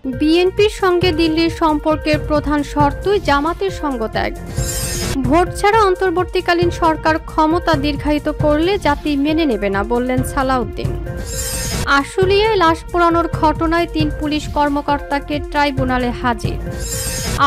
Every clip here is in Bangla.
বিএনপির সঙ্গে দিল্লির সম্পর্কের প্রধান শর্তই জামাতের সঙ্গ ত্যাগ। ভোট ছাড়া অন্তর্বর্তীকালীন সরকার ক্ষমতা দীর্ঘায়িত করলে জাতি মেনে নেবে না, বললেন সালাউদ্দিন। আশুলিয়ায় লাশ পোড়ানোর ঘটনায় 3 পুলিশ কর্মকর্তাকে ট্রাইব্যুনালে হাজির।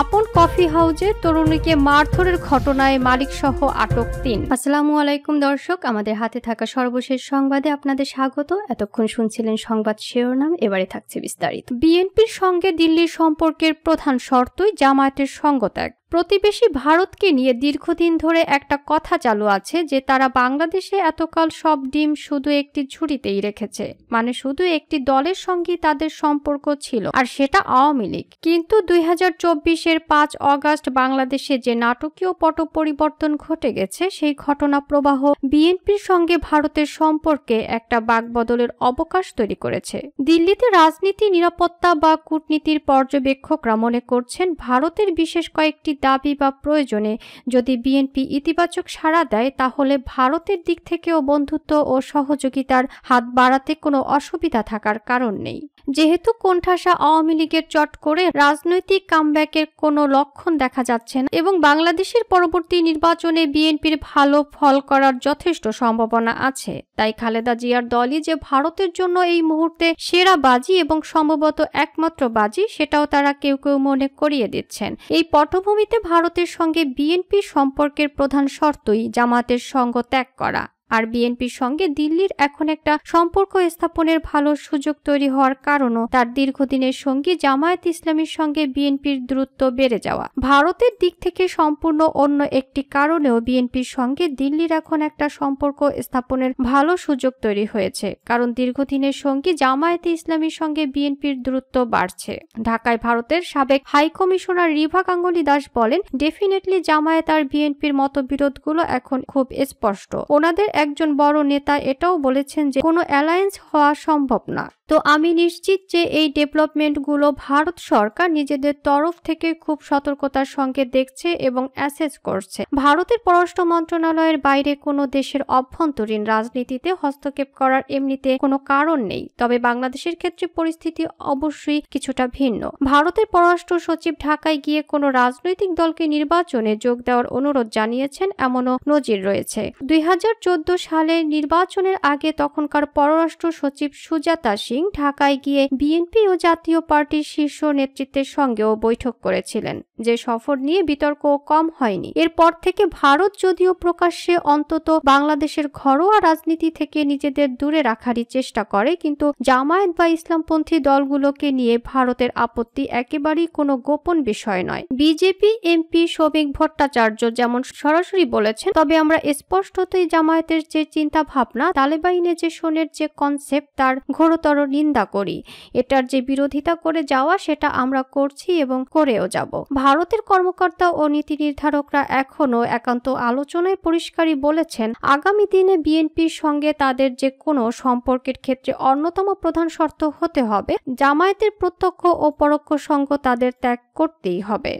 আপন কফি হাউজে তরুণীকে মারধরের ঘটনায় মালিকসহ আটক 3। আসসালামু আলাইকুম দর্শক, আমাদের হাতে থাকা সর্বশেষ সংবাদে আপনাদের স্বাগত। এতক্ষণ শুনছিলেন সংবাদ শিরোনাম, এবারে থাকছে বিস্তারিত। বিএনপির সঙ্গে দিল্লির সম্পর্কের প্রধান শর্তই জামায়াতের সঙ্গ ত্যাগ। প্রতিবেশী ভারতকে নিয়ে দীর্ঘদিন ধরে একটা কথা চালু আছে যে তারা বাংলাদেশে এতকাল সব ডিম শুধু একটি ঝুড়িতেই রেখেছে, মানে শুধু একটি দলের সঙ্গে তাদের সম্পর্ক ছিল, আর সেটা আওয়ামী লীগ। কিন্তু 2024-এর 5 অগাস্ট বাংলাদেশে যে নাটকীয় পট পরিবর্তন ঘটে গেছে, সেই ঘটনা প্রবাহ বিএনপির সঙ্গে ভারতের সম্পর্কে একটা বাকবদলের অবকাশ তৈরি করেছে। দিল্লিতে রাজনীতি, নিরাপত্তা বা কূটনীতির পর্যবেক্ষকরা মনে করছেন ভারতের বিশেষ কয়েকটি দাবি বা প্রয়োজনে যদি বিএনপি ইতিবাচক সাড়া দেয়, তাহলে ভারতের দিক থেকেও বন্ধুত্ব ও সহযোগিতার হাত বাড়াতে কোনো অসুবিধা থাকার কারণ নেই। যেহেতু কোণঠাসা আওয়ামী লীগের চট করে রাজনৈতিক কামব্যাকের কোনো লক্ষণ দেখা যাচ্ছে না এবং বাংলাদেশের পরবর্তী নির্বাচনে বিএনপির ভালো ফল করার যথেষ্ট সম্ভাবনা আছে, তাই খালেদা জিয়ার দলই যে ভারতের জন্য এই মুহূর্তে সেরা বাজি এবং সম্ভবত একমাত্র বাজি, সেটাও তারা কেউ কেউ মনে করিয়ে দিচ্ছেন। এই পটভূমিতে ভারতের সঙ্গে বিএনপির সম্পর্কের প্রধান শর্তই জামাতের সঙ্গ ত্যাগ করা। আর বিএনপির সঙ্গে দিল্লির এখন একটা সম্পর্ক স্থাপনের ভালো সুযোগ তৈরি হওয়ার কারণও তার দীর্ঘদিনের সঙ্গী জামায়াত ইসলামীর সঙ্গে বিএনপির দূরত্ব বেড়ে যাওয়া। ভারতের দিক থেকে সম্পূর্ণ অন্য একটি কারণেও বিএনপির সঙ্গে দিল্লির এখন একটা সম্পর্ক স্থাপনের ভালো সুযোগ তৈরি হয়েছে, কারণ দীর্ঘদিনের সঙ্গী জামায়াতে ইসলামীর সঙ্গে বিএনপির দূরত্ব বাড়ছে। ঢাকায় ভারতের সাবেক হাই কমিশনার রিভা গাঙ্গুলি দাস বলেন, ডেফিনেটলি জামায়াত আর বিএনপির মতবিরোধগুলো এখন খুব স্পষ্ট। ওনাদের একজন বড় নেতা এটাও বলেছেন যে কোনো অ্যালায়েন্স হওয়া সম্ভব না। তো আমি নিশ্চিত যে এই ডেভেলপমেন্টগুলো ভারত সরকার নিজেদের তরফ থেকে খুব সতর্কতার সঙ্গে দেখছে এবং অ্যাসেস করছে। ভারতের পররাষ্ট্র মন্ত্রণালয়ের বাইরে কোনো দেশের অভ্যন্তরীণ রাজনীতিতে হস্তক্ষেপ করার এমনিতে কোনো কারণ নেই, তবে বাংলাদেশের ক্ষেত্রে পরিস্থিতি অবশ্যই কিছুটা ভিন্ন। ভারতের পররাষ্ট্র সচিব ঢাকায় গিয়ে কোনো রাজনৈতিক দলকে নির্বাচনে যোগ দেওয়ার অনুরোধ জানিয়েছেন, এমনও নজির রয়েছে। 2014 সালে নির্বাচনের আগে তখনকার পররাষ্ট্র সচিব সুজাতা সিং ঢাকায় গিয়ে বিএনপি ও জাতীয় পার্টির শীর্ষ নেতৃত্বের সঙ্গেও বৈঠক করেছিলেন, যে সফর নিয়ে বিতর্ক কম হয়নি। এরপর থেকে ভারত যদিও প্রকাশ্যে অন্তত বাংলাদেশের ঘরোয়া রাজনীতি থেকে নিজেদের দূরে রাখারই চেষ্টা করে, কিন্তু জামায়াত বা ইসলামপন্থী দলগুলোকে নিয়ে ভারতের আপত্তি একেবারেই কোনো গোপন বিষয় নয়। বিজেপি এমপি শ্রমিক ভট্টাচার্য যেমন সরাসরি বলেছেন, তবে আমরা স্পষ্টতই জামায়াতের যে চিন্তা ভাবনা, তালেবানিজেশনের যে কনসেপ্ট, তার ঘোরতর নিন্দা করি। এটার যে বিরোধিতা করে যাওয়া, সেটা আমরা করছি এবং করেও যাব। ভারতের কর্মকর্তা ও নীতি নির্ধারকরা এখনো একান্ত আলোচনায় পরিষ্কারই বলেছেন, আগামী দিনে বিএনপির সঙ্গে তাদের যে কোনো সম্পর্কের ক্ষেত্রে অন্যতম প্রধান শর্ত হতে হবে জামায়াতের প্রত্যক্ষ ও পরোক্ষ সঙ্গ তাদের ত্যাগ করতেই হবে।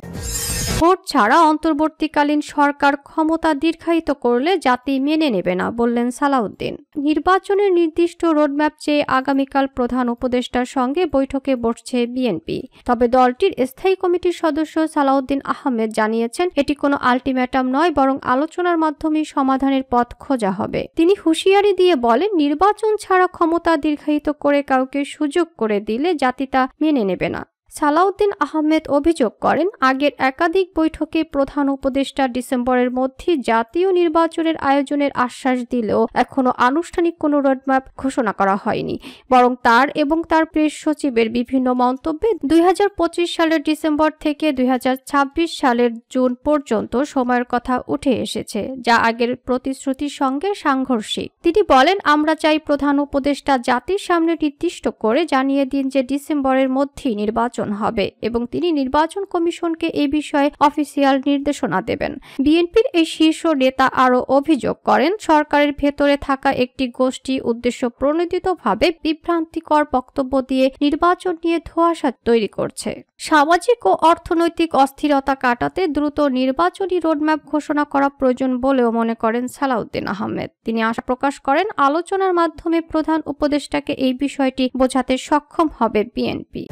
ভোট ছাড়া অন্তর্বর্তীকালীন সরকার ক্ষমতা দীর্ঘায়িত করলে জাতি মেনে নেবে না, বললেন সালাউদ্দিন। নির্বাচনের নির্দিষ্ট রোডম্যাপ চেয়ে আগামীকাল প্রধান উপদেষ্টার সঙ্গে বৈঠকে বসছে বিএনপি। তবে দলটির স্থায়ী কমিটির সদস্য সালাউদ্দিন আহমেদ জানিয়েছেন, এটি কোনো আলটিমেটাম নয়, বরং আলোচনার মাধ্যমে সমাধানের পথ খোঁজা হবে। তিনি হুঁশিয়ারি দিয়ে বলেন, নির্বাচন ছাড়া ক্ষমতা দীর্ঘায়িত করে কাউকে সুযোগ করে দিলে জাতি তা মেনে নেবে না। সালাউদ্দিন আহমেদ অভিযোগ করেন, আগের একাধিক বৈঠকে প্রধান উপদেষ্টা ডিসেম্বরের মধ্যে জাতীয় নির্বাচনের আয়োজনের আশ্বাস দিলেও এখনো আনুষ্ঠানিক কোনো রোডম্যাপ ঘোষণা করা হয়নি, বরং তার এবং তার প্রেস সচিবের বিভিন্ন মন্তব্যে 2025 সালের ডিসেম্বর থেকে 2026 সালের জুন পর্যন্ত সময়ের কথা উঠে এসেছে, যা আগের প্রতিশ্রুতির সঙ্গে সাংঘর্ষিক। তিনি বলেন, আমরা চাই প্রধান উপদেষ্টা জাতির সামনে নির্দিষ্ট করে জানিয়ে দিন যে ডিসেম্বরের মধ্যেই নির্বাচন হবে এবং তিনি নির্বাচন কমিশনকে এই বিষয়ে অফিসিয়াল নির্দেশনা দেবেন। বিএনপির এই শীর্ষ নেতা আরও অভিযোগ করেন, সরকারের ভেতরে থাকা একটি গোষ্ঠী উদ্দেশ্য প্রণোদিতভাবে বিভ্রান্তিকর বক্তব্য দিয়ে নির্বাচন নিয়ে ধোঁয়াশা তৈরি করছে। সামাজিক ও অর্থনৈতিক অস্থিরতা কাটাতে দ্রুত নির্বাচনী রোডম্যাপ ঘোষণা করা প্রয়োজন বলেও মনে করেন সালাউদ্দিন আহমেদ। তিনি আশা প্রকাশ করেন, আলোচনার মাধ্যমে প্রধান উপদেষ্টাকে এই বিষয়টি বোঝাতে সক্ষম হবে বিএনপি।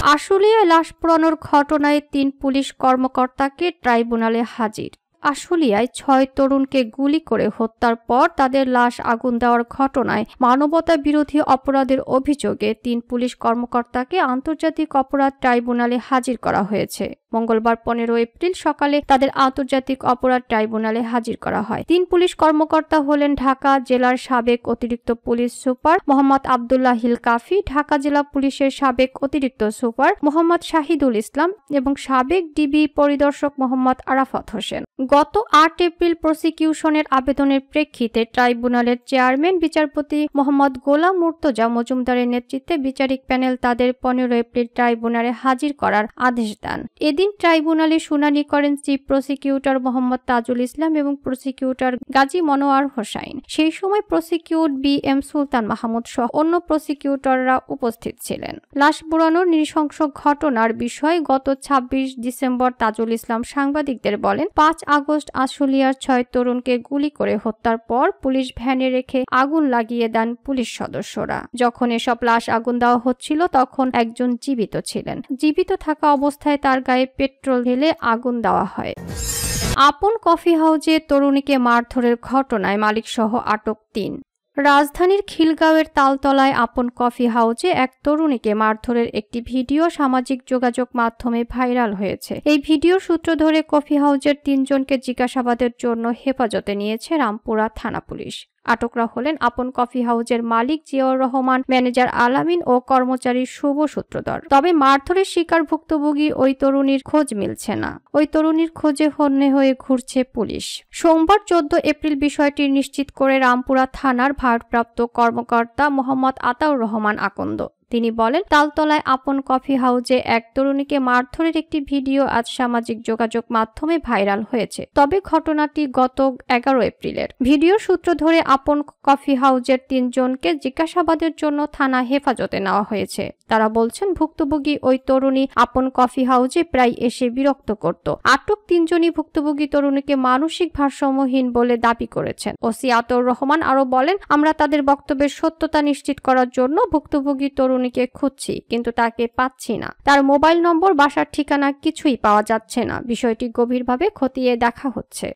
আশুলিয়ায় লাশ পোড়ানোর ঘটনায় ৩ পুলিশ কর্মকর্তাকে ট্রাইব্যুনালে হাজির। আশুলিয়ায় ৬ তরুণকে গুলি করে হত্যার পর তাদের লাশ আগুন দেওয়ার ঘটনায় মানবতা বিরোধী অপরাধের অভিযোগে ৩ পুলিশ কর্মকর্তাকে আন্তর্জাতিক অপরাধ ট্রাইব্যুনালে হাজির করা হয়েছে। মঙ্গলবার ১৫ এপ্রিল সকালে তাদের আন্তর্জাতিক অপরাধ ট্রাইব্যুনালে হাজির করা হয়। ৩ পুলিশ কর্মকর্তা হলেন ঢাকা জেলার সাবেক অতিরিক্ত পুলিশ সুপার মোহাম্মদ আবদুল্লাহ হিল কাফি, ঢাকা জেলা পুলিশের সাবেক অতিরিক্ত সুপার মোহাম্মদ শাহিদুল ইসলাম এবং সাবেক ডিবি পরিদর্শক মোহাম্মদ আরাফাত হোসেন। গত ৮ এপ্রিল প্রসিকিউশনের আবেদনের প্রেক্ষিতে ট্রাইব্যুনালের চেয়ারম্যান বিচারপতি মোহাম্মদ গোলাম মুর্তজা মজুমদারের নেতৃত্বে বিচারিক প্যানেল তাদের ১৫ এপ্রিল ট্রাইব্যুনালে হাজির করার আদেশ দেন। এদিন ট্রাইব্যুনালে শুনানি করেন চিফ প্রসিকিউটর মোহাম্মদ তাজুল ইসলাম এবং প্রসিকিউটর গাজী মনোয়ার হোসাইন। সেই সময় প্রসিকিউট বি.এম. সুলতান মাহমুদ সহ অন্য প্রসিকিউটররা উপস্থিত ছিলেন। লাশ পোড়ানোর নৃশংস ঘটনার বিষয়ে গত ২৬ ডিসেম্বর তাজুল ইসলাম সাংবাদিকদের বলেন, ৫ আগস্ট আশুলিয়ার ৬ তরুণকে গুলি করে হত্যার পর পুলিশ ভ্যানে রেখে আগুন লাগিয়ে দেন পুলিশ সদস্যরা। যখন এসব লাশ আগুন দেওয়া হচ্ছিল তখন একজন জীবিত ছিলেন। জীবিত থাকা অবস্থায় তার গায়ে পেট্রোল ঢেলে আগুন দেওয়া হয়। আপন কফি হাউজে তরুণীকে মারধরের ঘটনায় মালিকসহ আটক ৩। রাজধানীর খিলগাঁওয়ের তালতলায় আপন কফি হাউজে এক তরুণীকে মারধরের একটি ভিডিও সামাজিক যোগাযোগ মাধ্যমে ভাইরাল হয়েছে। এই ভিডিও সূত্র ধরে কফি হাউজের ৩ জনকে জিজ্ঞাসাবাদের জন্য হেফাজতে নিয়েছে রামপুরা থানা পুলিশ। আটকরা হলেন আপন কফি হাউজের মালিক জিয়াউর রহমান, ম্যানেজার আলামিন ও কর্মচারী শুভ সূত্রধর। তবে মারধরের শিকার ভুক্তভোগী ওই তরুণীর খোঁজ মিলছে না। ওই তরুণীর খোঁজে হন্যে হয়ে ঘুরছে পুলিশ। সোমবার ১৪ এপ্রিল বিষয়টি নিশ্চিত করে রামপুরা থানার ভারপ্রাপ্ত কর্মকর্তা মোহাম্মদ আতাউর রহমান আকন্দ। তিনি বলেন, তালতলায় আপন কফি হাউজে এক তরুণীকে মারধরের একটি ভিডিও আজ সামাজিক যোগাযোগ মাধ্যমে ভাইরাল হয়েছে। তবে ঘটনাটি গত ১১ এপ্রিলের। ভিডিও সূত্র ধরে আপন কফি হাউজের ৩ জনকে জিজ্ঞাসাবাদের জন্য থানা হেফাজতে নেওয়া হয়েছে। তারা বলছেন, ভুক্তভোগী ওই তরুণী আপন কফি হাউজে প্রায় এসে বিরক্ত করত। আটক ৩ জনই ভুক্তভোগী তরুণীকে মানসিক ভারসাম্যহীন বলে দাবি করেছেন। ওসি আতাউর রহমান আরো বলেন, আমরা তাদের বক্তব্যের সত্যতা নিশ্চিত করার জন্য ভুক্তভোগী তরুণীকে খুঁজছি, কিন্তু তাকে পাচ্ছি না। তার মোবাইল নম্বর, বাসার ঠিকানা কিছুই পাওয়া যাচ্ছে না। বিষয়টি গভীরভাবে খতিয়ে দেখা হচ্ছে।